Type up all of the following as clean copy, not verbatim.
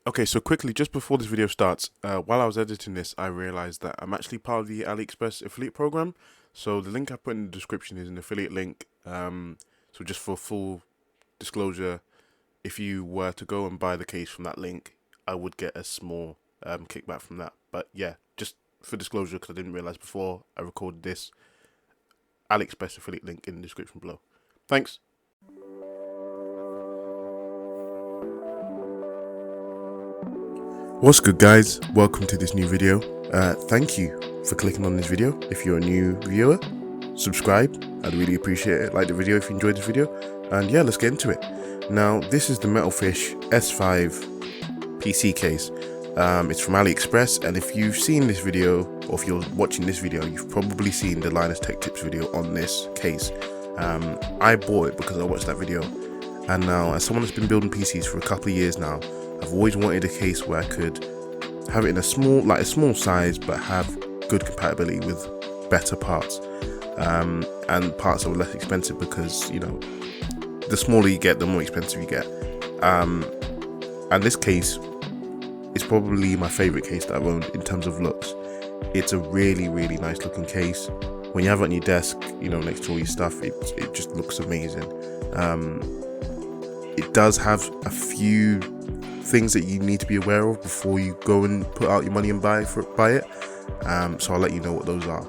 Okay, so quickly, just before this video starts, while I was editing this, I realized that I'm actually part of the Aliexpress affiliate program. So the link I put in the description is an affiliate link. So just for full disclosure, if you were to go and buy the case from that link, I would get a small kickback from that. But yeah, just for disclosure, because I didn't realize before I recorded this, Aliexpress affiliate link in the description below. Thanks. What's good, guys? Welcome to this new video. Thank you for clicking on this video. If you're a new viewer, subscribe. I'd really appreciate it. Like the video if you enjoyed this video. And yeah, let's get into it. Now, this is the Metalfish S5 PC case. It's from Aliexpress, and if you've seen this video, or if you're watching this video, you've probably seen the Linus Tech Tips video on this case. I bought it because I watched that video, and now, as someone that's been building PCs for a couple of years now, I've always wanted a case where I could have it in a small size, but have good compatibility with better parts, and parts that were less expensive, because, you know, the smaller you get, the more expensive you get. And this case is probably my favorite case that I've owned in terms of looks. It's a really, really nice looking case. When you have it on your desk, you know, next to all your stuff, it just looks amazing. It does have a few things that you need to be aware of before you go and put out your money and buy it. So I'll let you know what those are.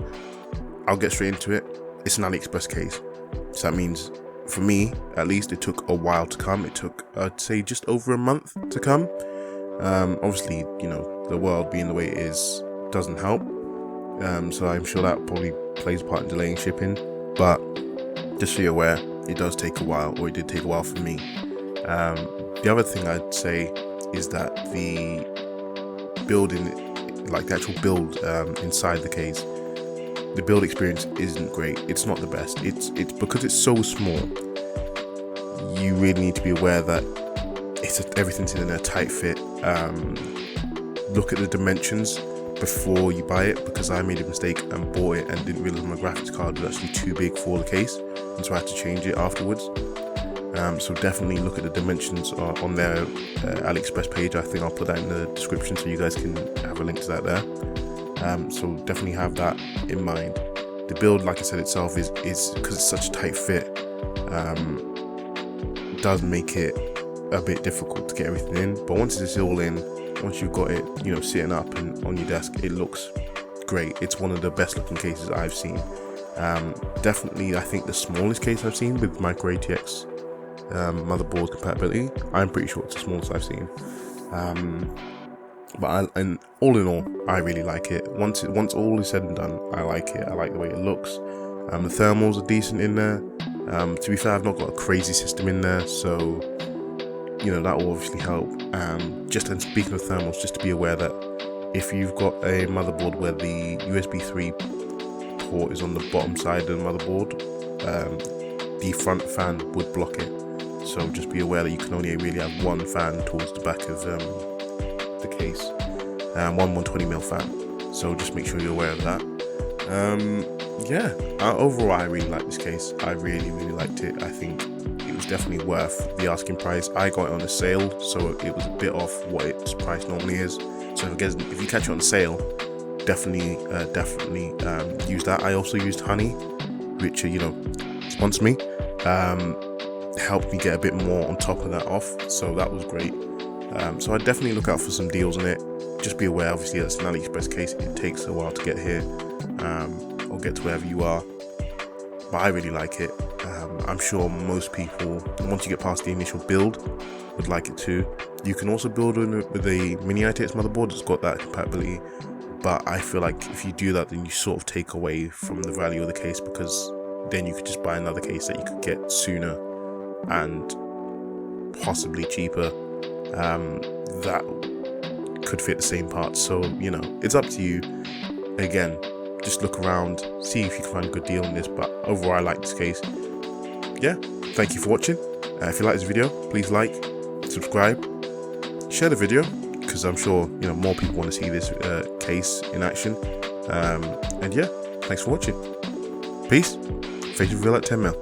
I'll get straight into it. It's an AliExpress case, so that means, for me at least, it took a while to come. It took, I'd say, just over a month to come. Obviously, you know, the world being the way it is doesn't help, so I'm sure that probably plays a part in delaying shipping. But just so you're aware, it does take a while, or it did take a while for me. The other thing I'd say is that the building, like the actual build inside the case, the build experience isn't great. It's not the best. It's because it's so small, you really need to be aware that everything's in a tight fit. Look at the dimensions before you buy it, because I made a mistake and bought it and didn't realize my graphics card was actually too big for the case, and so I had to change it afterwards. So definitely look at the dimensions on their AliExpress page. I think I'll put that in the description so you guys can have a link to that there. So definitely have that in mind. The build, like I said, itself is because it's such a tight fit, does make it a bit difficult to get everything in. But once it's all in, once you've got it, you know, sitting up and on your desk, it looks great. It's one of the best looking cases I've seen. Definitely, I think the smallest case I've seen with micro ATX motherboard compatibility. I'm pretty sure it's the smallest I've seen. And all in all, I really like it. Once all is said and done, I like it. I like the way it looks. The thermals are decent in there. To be fair, I've not got a crazy system in there, so you know that will obviously help. And speaking of thermals, just to be aware that if you've got a motherboard where the USB 3 port is on the bottom side of the motherboard, the front fan would block it. So just be aware that you can only really have one fan towards the back of the case, one 120mm fan. So just make sure you're aware of that. Overall, I really like this case. I really, really liked it. I think it was definitely worth the asking price. I got it on a sale, so it was a bit off what its price normally is. So if you catch it on sale, definitely use that. I also used Honey, which you know, sponsor me. Helped me get a bit more on top of that off, so that was great. So I'd definitely look out for some deals on it. Just be aware, obviously, that's an AliExpress case. It takes a while to get here, or get to wherever you are. But I really like it. I'm sure most people, once you get past the initial build, would like it too. You can also build with a mini ITX motherboard that's got that compatibility. But I feel like if you do that, then you sort of take away from the value of the case, because then you could just buy another case that you could get sooner and possibly cheaper, that could fit the same parts. So, you know, it's up to you. Again, just look around, see if you can find a good deal on this. But overall, I like this case. Yeah, thank you for watching. If you like this video, please like, subscribe, share the video, because I'm sure, you know, more people want to see this case in action. And yeah, thanks for watching. Peace. Face reveal at 10 mil.